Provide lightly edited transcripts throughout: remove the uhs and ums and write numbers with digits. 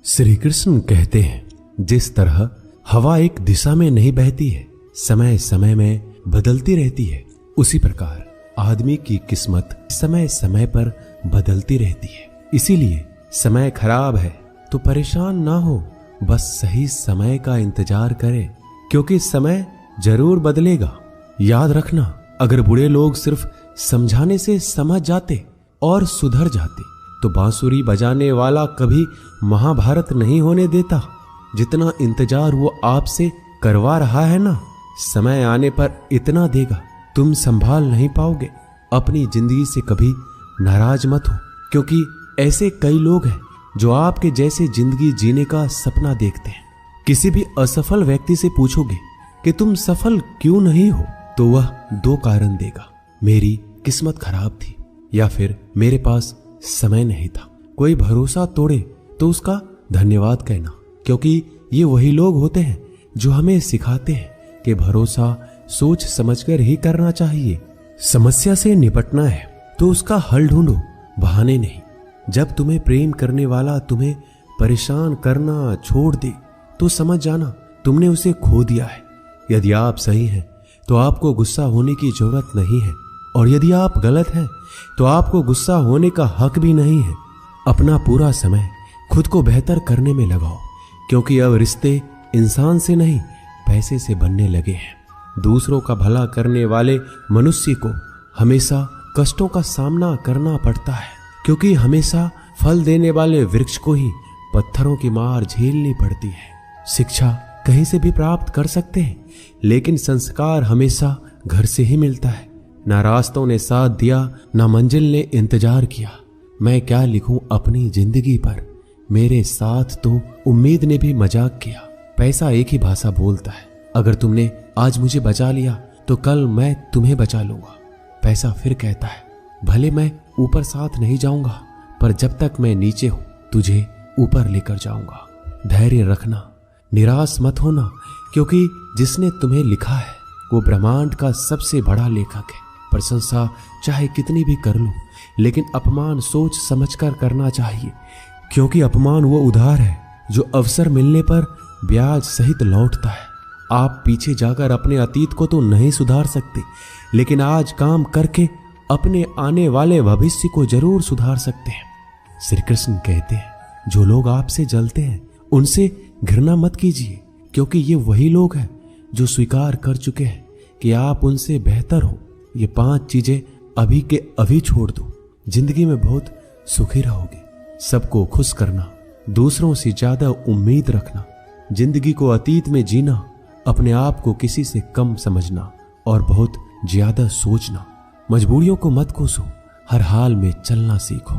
श्री कृष्ण कहते हैं, जिस तरह हवा एक दिशा में नहीं बहती है, समय समय में बदलती रहती है, उसी प्रकार आदमी की किस्मत समय समय पर बदलती रहती है। इसीलिए समय खराब है तो परेशान ना हो, बस सही समय का इंतजार करें, क्योंकि समय जरूर बदलेगा। याद रखना, अगर बुरे लोग सिर्फ समझाने से समझ जाते और सुधर जाते तो बांसुरी बजाने वाला कभी महाभारत नहीं होने देता। जितना इंतजार वो आपसे करवा रहा है ना, समय आने पर इतना देगा तुम संभाल नहीं पाओगे। अपनी जिंदगी से कभी नाराज मत हो, क्योंकि ऐसे कई लोग हैं जो आपके जैसे जिंदगी जीने का सपना देखते हैं। किसी भी असफल व्यक्ति से पूछोगे कि तुम सफल क्यों नहीं हो, तो वह दो कारण देगा, मेरी किस्मत खराब थी या फिर मेरे पास समय नहीं था। कोई भरोसा तोड़े तो उसका धन्यवाद कहना, क्योंकि ये वही लोग होते हैं जो हमें सिखाते हैं कि भरोसा सोच समझकर ही करना चाहिए। समस्या से निपटना है तो उसका हल ढूंढो, बहाने नहीं। जब तुम्हें प्रेम करने वाला तुम्हें परेशान करना छोड़ दे तो समझ जाना तुमने उसे खो दिया है। यदि आप सही हैं तो आपको गुस्सा होने की जरूरत नहीं है, और यदि आप गलत हैं तो आपको गुस्सा होने का हक भी नहीं है। अपना पूरा समय खुद को बेहतर करने में लगाओ, क्योंकि अब रिश्ते इंसान से नहीं पैसे से बनने लगे हैं। दूसरों का भला करने वाले मनुष्य को हमेशा कष्टों का सामना करना पड़ता है, क्योंकि हमेशा फल देने वाले वृक्ष को ही पत्थरों की मार झेलनी पड़ती है। शिक्षा कहीं से भी प्राप्त कर सकते हैं, लेकिन संस्कार हमेशा घर से ही मिलता है। ना रास्तों ने साथ दिया, ना मंजिल ने इंतजार किया। मैं क्या लिखूं अपनी जिंदगी पर, मेरे साथ तो उम्मीद ने भी मजाक किया। पैसा एक ही भाषा बोलता है, अगर तुमने आज मुझे बचा लिया तो कल मैं तुम्हें बचा लूंगा। पैसा फिर कहता है, भले मैं ऊपर साथ नहीं जाऊंगा, पर जब तक मैं नीचे हूं तुझे ऊपर लेकर जाऊंगा। धैर्य रखना, निराश मत होना, क्योंकि जिसने तुम्हें लिखा है वो ब्रह्मांड का सबसे बड़ा लेखक है। प्रशंसा चाहे कितनी भी कर लो, लेकिन अपमान सोच समझकर करना चाहिए, क्योंकि अपमान वो उधार है जो अवसर मिलने पर ब्याज सहित लौटता है। आप पीछे जाकर अपने अतीत को तो नहीं सुधार सकते, लेकिन आज काम करके अपने आने वाले भविष्य को जरूर सुधार सकते हैं। श्री कृष्ण कहते हैं, जो लोग आपसे जलते हैं उनसे घृणा मत कीजिए, क्योंकि ये वही लोग हैं जो स्वीकार कर चुके हैं कि आप उनसे बेहतर हो। ये 5 चीजें अभी के अभी छोड़ दो, जिंदगी में बहुत सुखी रहोगे। सबको खुश करना, दूसरों से ज्यादा उम्मीद रखना, जिंदगी को अतीत में जीना, अपने आप को किसी से कम समझना और बहुत ज्यादा सोचना। मजबूरियों को मत कोसो, हर हाल में चलना सीखो।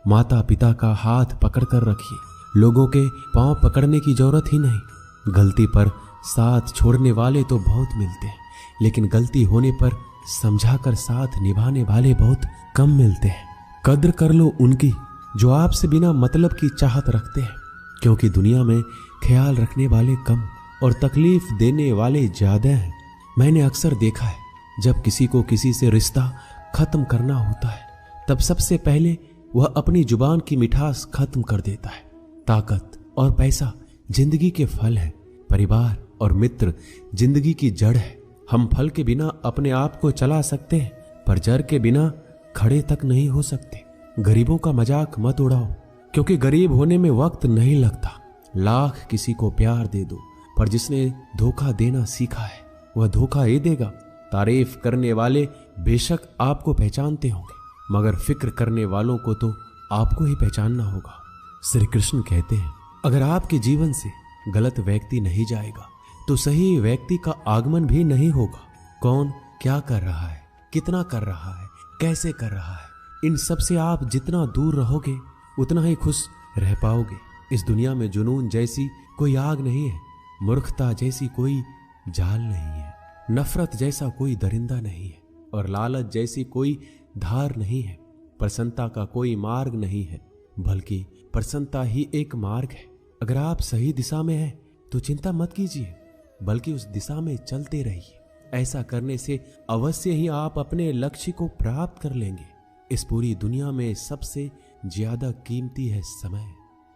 माता पिता का हाथ पकड़कर रखिए, लोगों के पांव पकड़ने की जरूरत ही नहीं। गलती पर साथ छोड़ने वाले तो बहुत मिलते हैं, लेकिन गलती होने पर समझाकर साथ निभाने वाले बहुत कम मिलते हैं। कद्र कर लो उनकी जो आपसे बिना मतलब की चाहत रखते हैं, क्योंकि दुनिया में ख्याल रखने वाले कम और तकलीफ देने वाले ज्यादा हैं। मैंने अक्सर देखा है, जब किसी को किसी से रिश्ता खत्म करना होता है, तब सबसे पहले वह अपनी जुबान की मिठास खत्म कर देता है। ताकत और पैसा जिंदगी के फल है, परिवार और मित्र जिंदगी की जड़ है। हम फल के बिना अपने आप को चला सकते हैं, पर जड़ के बिना खड़े तक नहीं हो सकते। गरीबों का मजाक मत उड़ाओ, क्योंकि गरीब होने में वक्त नहीं लगता। लाख किसी को प्यार दे दो, पर जिसने धोखा देना सीखा है वह धोखा ही देगा। तारीफ करने वाले बेशक आपको पहचानते होंगे, मगर फिक्र करने वालों को तो आपको ही पहचानना होगा। श्री कृष्ण कहते हैं, अगर आपके जीवन से गलत व्यक्ति नहीं जाएगा तो सही व्यक्ति का आगमन भी नहीं होगा। कौन क्या कर रहा है, कितना कर रहा है, कैसे कर रहा है, इन सब से आप जितना दूर रहोगे उतना ही खुश रह पाओगे। इस दुनिया में जुनून जैसी कोई आग नहीं है, मूर्खता जैसी कोई जाल नहीं है, नफरत जैसा कोई दरिंदा नहीं है, और लालच जैसी कोई धार नहीं है। प्रसन्नता का कोई मार्ग नहीं है, बल्कि प्रसन्नता ही एक मार्ग है। अगर आप सही दिशा में हैं तो चिंता मत कीजिए, बल्कि उस दिशा में चलते रहिए। ऐसा करने से अवश्य ही आप अपने लक्ष्य को प्राप्त कर लेंगे। इस पूरी दुनिया में सबसे ज्यादा कीमती है समय,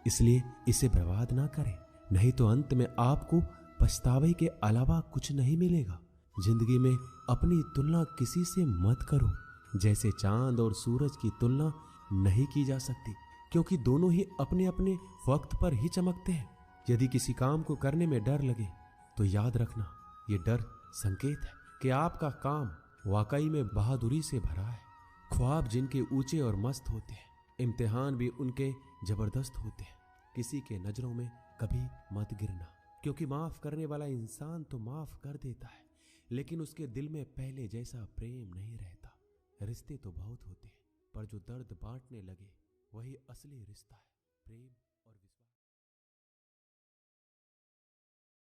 इसलिए इसे बर्बाद ना करें, नहीं तो अंत में आपको पछतावे के अलावा कुछ नहीं मिलेगा। जिंदगी में अपनी तुलना किसी से मत करो। जैसे चांद और सूरज की तुलना नहीं की जा सकती, क्योंकि दोनों ही अपने अपने वक्त पर ही चमकते हैं। यदि किसी काम को करने में डर लगे तो याद रखना, ये डर संकेत है कि आपका काम वाकई में बहादुरी से भरा है। ख्वाब जिनके ऊंचे और मस्त होते हैं, इम्तिहान भी उनके जबरदस्त होते हैं। किसी के नजरों में कभी मत गिरना, क्योंकि माफ करने वाला इंसान तो माफ कर देता है, लेकिन उसके दिल में पहले जैसा प्रेम नहीं रहता। रिश्ते तो बहुत होते हैं, पर जो दर्द बांटने लगे वही असली रिश्ता है। प्रेम